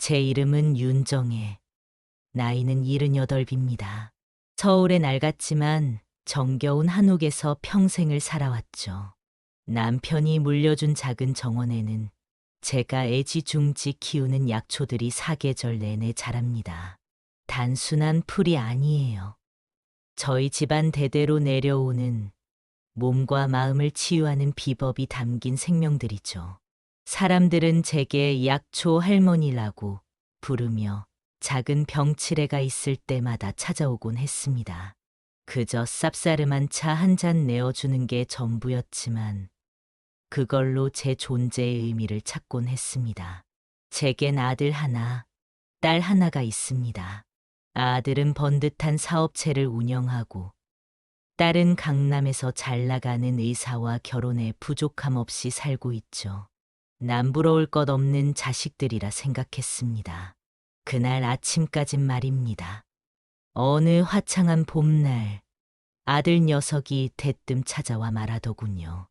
제 이름은 윤정혜. 나이는 78입니다. 서울에 낡았지만 정겨운 한옥에서 평생을 살아왔죠. 남편이 물려준 작은 정원에는 제가 애지중지 키우는 약초들이 사계절 내내 자랍니다. 단순한 풀이 아니에요. 저희 집안 대대로 내려오는 몸과 마음을 치유하는 비법이 담긴 생명들이죠. 사람들은 제게 약초 할머니라고 부르며 작은 병치레가 있을 때마다 찾아오곤 했습니다. 그저 쌉싸름한 차 한 잔 내어주는 게 전부였지만 그걸로 제 존재의 의미를 찾곤 했습니다. 제겐 아들 하나, 딸 하나가 있습니다. 아들은 번듯한 사업체를 운영하고 딸은 강남에서 잘 나가는 의사와 결혼해 부족함 없이 살고 있죠. 남부러울 것 없는 자식들이라 생각했습니다. 그날 아침까진 말입니다. 어느 화창한 봄날 아들 녀석이 대뜸 찾아와 말하더군요.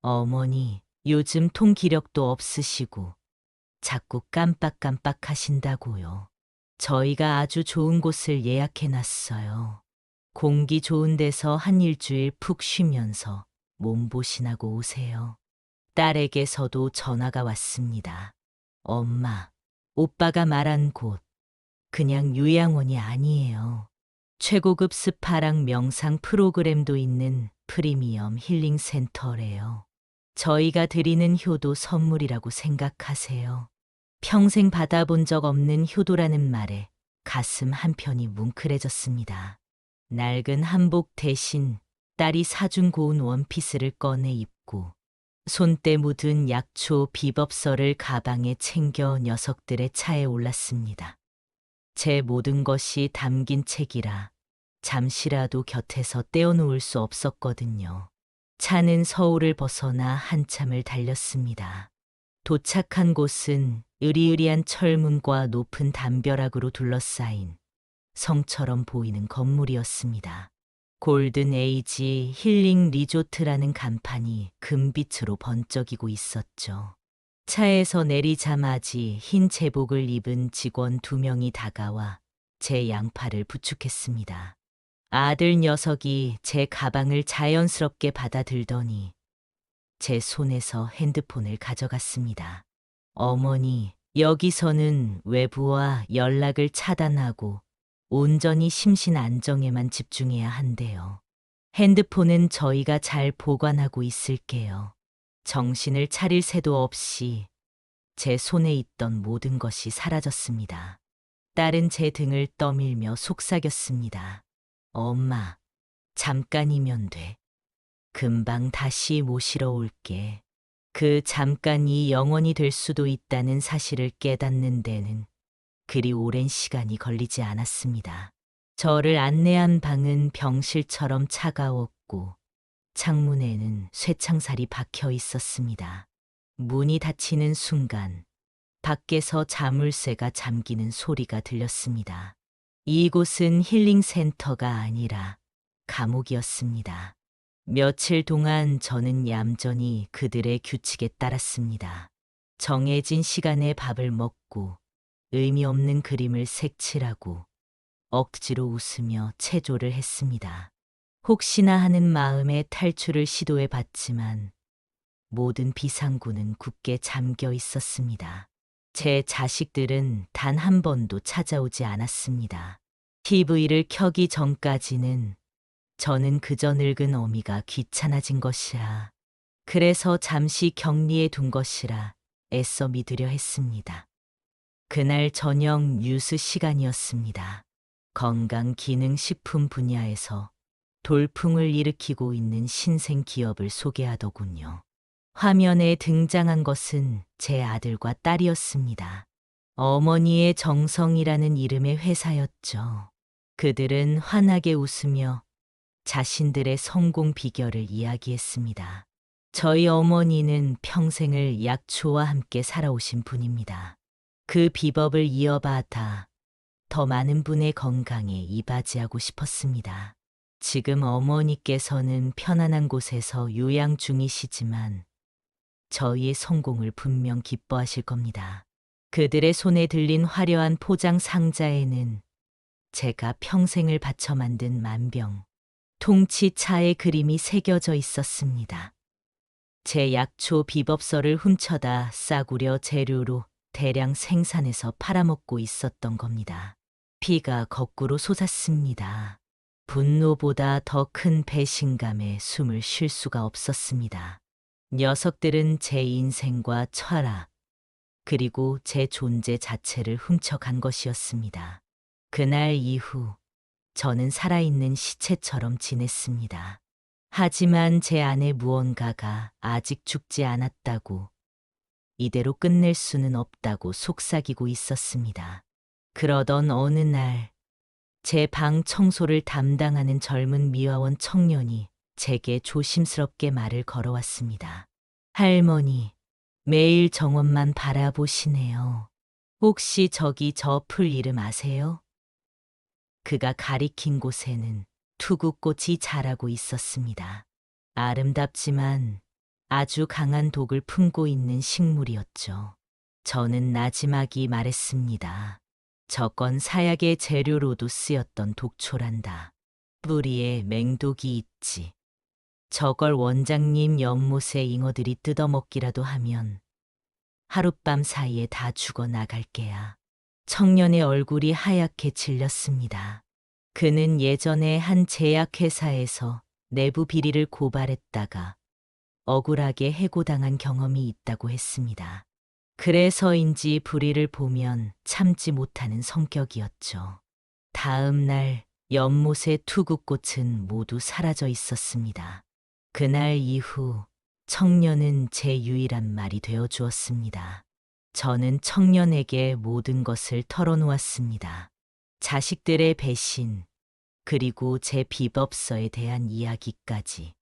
어머니, 요즘 통기력도 없으시고 자꾸 깜빡깜빡 하신다고요. 저희가 아주 좋은 곳을 예약해놨어요. 공기 좋은 데서 한 일주일 푹 쉬면서 몸보신하고 오세요. 딸에게서도 전화가 왔습니다. 엄마, 오빠가 말한 곳, 그냥 요양원이 아니에요. 최고급 스파랑 명상 프로그램도 있는 프리미엄 힐링 센터래요. 저희가 드리는 효도 선물이라고 생각하세요. 평생 받아본 적 없는 효도라는 말에 가슴 한편이 뭉클해졌습니다. 낡은 한복 대신 딸이 사준 고운 원피스를 꺼내 입고 손때 묻은 약초 비법서를 가방에 챙겨 녀석들의 차에 올랐습니다. 제 모든 것이 담긴 책이라 잠시라도 곁에서 떼어놓을 수 없었거든요. 차는 서울을 벗어나 한참을 달렸습니다. 도착한 곳은 으리으리한 철문과 높은 담벼락으로 둘러싸인 성처럼 보이는 건물이었습니다. 골든 에이지 힐링 리조트라는 간판이 금빛으로 번쩍이고 있었죠. 차에서 내리자마자 흰 제복을 입은 직원 2명이 다가와 제 양팔을 부축했습니다. 아들 녀석이 제 가방을 자연스럽게 받아들더니 제 손에서 핸드폰을 가져갔습니다. 어머니, 여기서는 외부와 연락을 차단하고 온전히 심신 안정에만 집중해야 한대요. 핸드폰은 저희가 잘 보관하고 있을게요. 정신을 차릴 새도 없이 제 손에 있던 모든 것이 사라졌습니다. 딸은 제 등을 떠밀며 속삭였습니다. 엄마, 잠깐이면 돼. 금방 다시 모시러 올게. 그 잠깐이 영원이 될 수도 있다는 사실을 깨닫는 데는 그리 오랜 시간이 걸리지 않았습니다. 저를 안내한 방은 병실처럼 차가웠고 창문에는 쇠창살이 박혀 있었습니다. 문이 닫히는 순간 밖에서 자물쇠가 잠기는 소리가 들렸습니다. 이곳은 힐링 센터가 아니라 감옥이었습니다. 며칠 동안 저는 얌전히 그들의 규칙에 따랐습니다. 정해진 시간에 밥을 먹고 의미 없는 그림을 색칠하고 억지로 웃으며 체조를 했습니다. 혹시나 하는 마음에 탈출을 시도해 봤지만 모든 비상구는 굳게 잠겨 있었습니다. 제 자식들은 단 한 번도 찾아오지 않았습니다. TV를 켜기 전까지는 저는 그저 늙은 어미가 귀찮아진 것이라, 그래서 잠시 격리해 둔 것이라 애써 믿으려 했습니다. 그날 저녁 뉴스 시간이었습니다. 건강기능식품 분야에서 돌풍을 일으키고 있는 신생 기업을 소개하더군요. 화면에 등장한 것은 제 아들과 딸이었습니다. 어머니의 정성이라는 이름의 회사였죠. 그들은 환하게 웃으며 자신들의 성공 비결을 이야기했습니다. 저희 어머니는 평생을 약초와 함께 살아오신 분입니다. 그 비법을 이어받아 더 많은 분의 건강에 이바지하고 싶었습니다. 지금 어머니께서는 편안한 곳에서 요양 중이시지만 저희의 성공을 분명 기뻐하실 겁니다. 그들의 손에 들린 화려한 포장 상자에는 제가 평생을 바쳐 만든 만병, 통치차의 그림이 새겨져 있었습니다. 제 약초 비법서를 훔쳐다 싸구려 재료로 대량 생산해서 팔아먹고 있었던 겁니다. 피가 거꾸로 솟았습니다. 분노보다 더 큰 배신감에 숨을 쉴 수가 없었습니다. 녀석들은 제 인생과 철학, 그리고 제 존재 자체를 훔쳐간 것이었습니다. 그날 이후 저는 살아있는 시체처럼 지냈습니다. 하지만 제 안에 무언가가 아직 죽지 않았다고, 이대로 끝낼 수는 없다고 속삭이고 있었습니다. 그러던 어느 날, 제 방 청소를 담당하는 젊은 미화원 청년이 제게 조심스럽게 말을 걸어왔습니다. 할머니, 매일 정원만 바라보시네요. 혹시 저기 저 풀 이름 아세요? 그가 가리킨 곳에는 투구꽃이 자라고 있었습니다. 아름답지만 아주 강한 독을 품고 있는 식물이었죠. 저는 나지막이 말했습니다. 저건 사약의 재료로도 쓰였던 독초란다. 뿌리에 맹독이 있지. 저걸 원장님 연못의 잉어들이 뜯어먹기라도 하면 하룻밤 사이에 다 죽어나갈 게야. 청년의 얼굴이 하얗게 질렸습니다. 그는 예전에 한 제약회사에서 내부 비리를 고발했다가 억울하게 해고당한 경험이 있다고 했습니다. 그래서인지 불의를 보면 참지 못하는 성격이었죠. 다음 날 연못의 투구꽃은 모두 사라져 있었습니다. 그날 이후 청년은 제 유일한 말이 되어 주었습니다. 저는 청년에게 모든 것을 털어놓았습니다. 자식들의 배신, 그리고 제 비법서에 대한 이야기까지.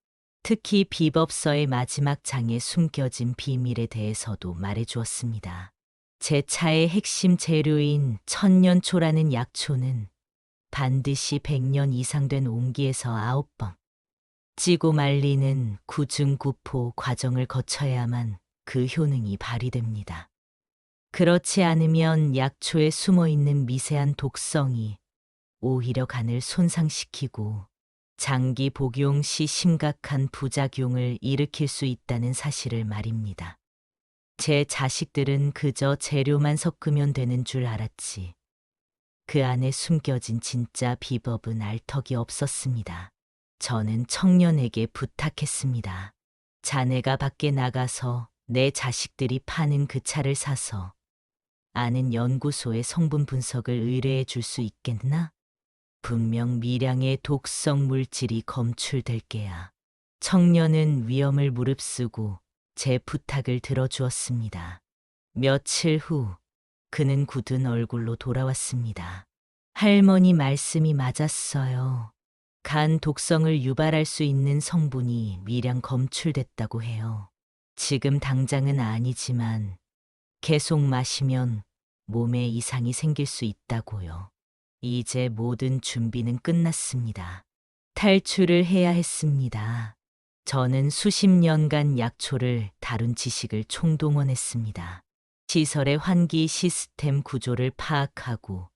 특히 비법서의 마지막 장에 숨겨진 비밀에 대해서도 말해주었습니다. 제 차의 핵심 재료인 천년초라는 약초는 반드시 100년 이상 된 온기에서 9번 찌고 말리는 구중구포 과정을 거쳐야만 그 효능이 발휘됩니다. 그렇지 않으면 약초에 숨어있는 미세한 독성이 오히려 간을 손상시키고 장기 복용 시 심각한 부작용을 일으킬 수 있다는 사실을 말입니다. 제 자식들은 그저 재료만 섞으면 되는 줄 알았지. 그 안에 숨겨진 진짜 비법은 알 턱이 없었습니다. 저는 청년에게 부탁했습니다. 자네가 밖에 나가서 내 자식들이 파는 그 차를 사서 아는 연구소의 성분 분석을 의뢰해 줄 수 있겠나? 분명 미량의 독성 물질이 검출될 게야. 청년은 위험을 무릅쓰고 제 부탁을 들어주었습니다. 며칠 후 그는 굳은 얼굴로 돌아왔습니다. 할머니 말씀이 맞았어요. 간 독성을 유발할 수 있는 성분이 미량 검출됐다고 해요. 지금 당장은 아니지만 계속 마시면 몸에 이상이 생길 수 있다고요. 이제 모든 준비는 끝났습니다. 탈출을 해야 했습니다. 저는 수십 년간 약초를 다룬 지식을 총동원했습니다. 시설의 환기 시스템 구조를 파악하고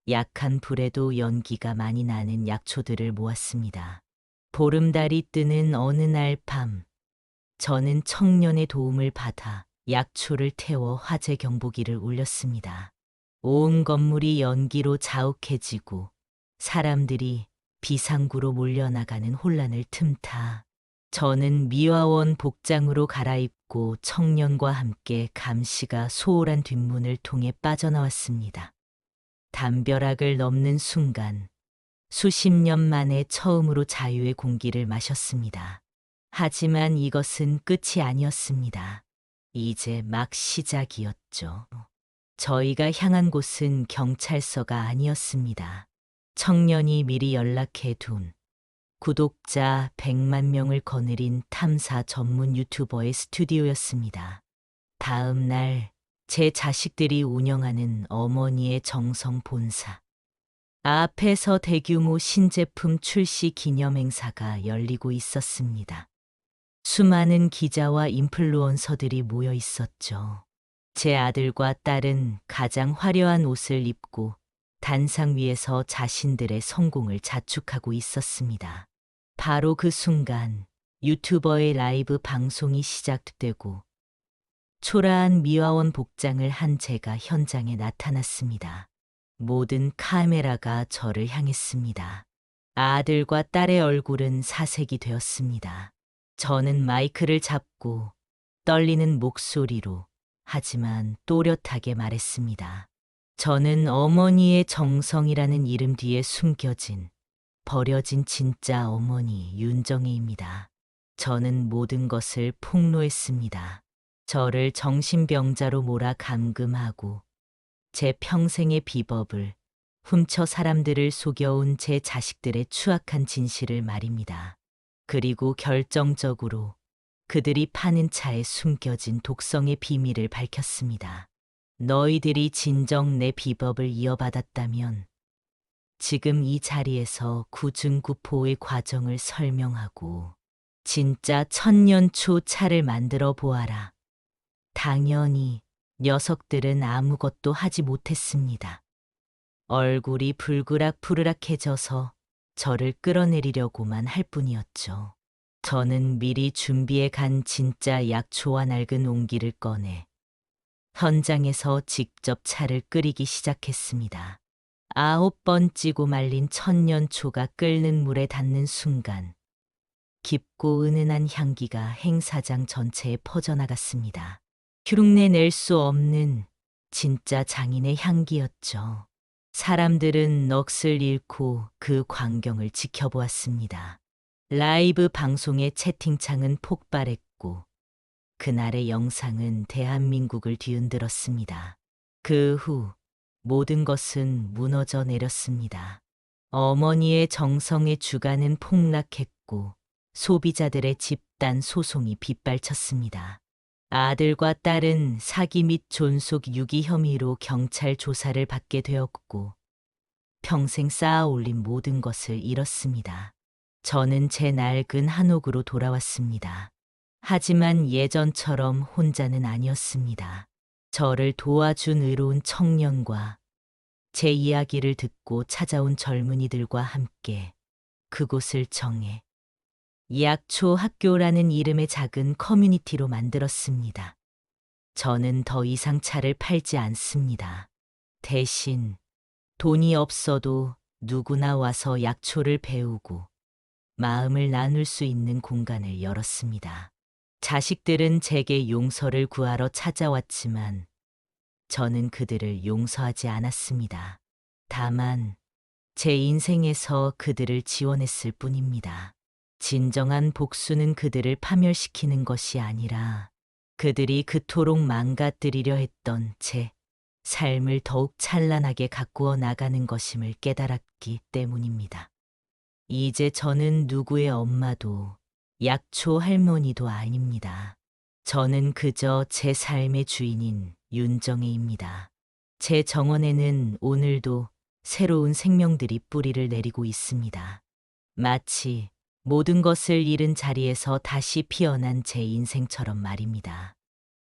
약한 불에도 연기가 많이 나는 약초들을 모았습니다. 보름달이 뜨는 어느 날 밤, 저는 청년의 도움을 받아 약초를 태워 화재 경보기를 울렸습니다. 온 건물이 연기로 자욱해지고 사람들이 비상구로 몰려나가는 혼란을 틈타 저는 미화원 복장으로 갈아입고 청년과 함께 감시가 소홀한 뒷문을 통해 빠져나왔습니다. 담벼락을 넘는 순간 수십 년 만에 처음으로 자유의 공기를 마셨습니다. 하지만 이것은 끝이 아니었습니다. 이제 막 시작이었죠. 저희가 향한 곳은 경찰서가 아니었습니다. 청년이 미리 연락해 둔 구독자 100만 명을 거느린 탐사 전문 유튜버의 스튜디오였습니다. 다음 날 제 자식들이 운영하는 어머니의 정성 본사 앞에서 대규모 신제품 출시 기념 행사가 열리고 있었습니다. 수많은 기자와 인플루언서들이 모여 있었죠. 제 아들과 딸은 가장 화려한 옷을 입고 단상 위에서 자신들의 성공을 자축하고 있었습니다. 바로 그 순간 유튜버의 라이브 방송이 시작되고 초라한 미화원 복장을 한 제가 현장에 나타났습니다. 모든 카메라가 저를 향했습니다. 아들과 딸의 얼굴은 사색이 되었습니다. 저는 마이크를 잡고 떨리는 목소리로 하지만 또렷하게 말했습니다. 저는 어머니의 정성이라는 이름 뒤에 숨겨진 버려진 진짜 어머니 윤정혜입니다. 저는 모든 것을 폭로했습니다. 저를 정신병자로 몰아 감금하고 제 평생의 비법을 훔쳐 사람들을 속여온 제 자식들의 추악한 진실을 말입니다. 그리고 결정적으로 그들이 파는 차에 숨겨진 독성의 비밀을 밝혔습니다. 너희들이 진정 내 비법을 이어받았다면 지금 이 자리에서 구중구포의 과정을 설명하고 진짜 천년초 차를 만들어 보아라. 당연히 녀석들은 아무것도 하지 못했습니다. 얼굴이 불그락푸르락해져서 저를 끌어내리려고만 할 뿐이었죠. 저는 미리 준비해 간 진짜 약초와 낡은 옹기를 꺼내 현장에서 직접 차를 끓이기 시작했습니다. 9번 찌고 말린 천년초가 끓는 물에 닿는 순간 깊고 은은한 향기가 행사장 전체에 퍼져나갔습니다. 흉내 낼 수 없는 진짜 장인의 향기였죠. 사람들은 넋을 잃고 그 광경을 지켜보았습니다. 라이브 방송의 채팅창은 폭발했고 그날의 영상은 대한민국을 뒤흔들었습니다. 그 후 모든 것은 무너져 내렸습니다. 어머니의 정성의 주가는 폭락했고 소비자들의 집단 소송이 빗발쳤습니다. 아들과 딸은 사기 및 존속 유기 혐의로 경찰 조사를 받게 되었고 평생 쌓아 올린 모든 것을 잃었습니다. 저는 제 낡은 한옥으로 돌아왔습니다. 하지만 예전처럼 혼자는 아니었습니다. 저를 도와준 의로운 청년과 제 이야기를 듣고 찾아온 젊은이들과 함께 그곳을 정해 약초 학교라는 이름의 작은 커뮤니티로 만들었습니다. 저는 더 이상 차를 팔지 않습니다. 대신 돈이 없어도 누구나 와서 약초를 배우고 마음을 나눌 수 있는 공간을 열었습니다. 자식들은 제게 용서를 구하러 찾아왔지만 저는 그들을 용서하지 않았습니다. 다만 제 인생에서 그들을 지원했을 뿐입니다. 진정한 복수는 그들을 파멸시키는 것이 아니라 그들이 그토록 망가뜨리려 했던 제 삶을 더욱 찬란하게 가꾸어 나가는 것임을 깨달았기 때문입니다. 이제 저는 누구의 엄마도 약초 할머니도 아닙니다. 저는 그저 제 삶의 주인인 윤정혜입니다. 제 정원에는 오늘도 새로운 생명들이 뿌리를 내리고 있습니다. 마치 모든 것을 잃은 자리에서 다시 피어난 제 인생처럼 말입니다.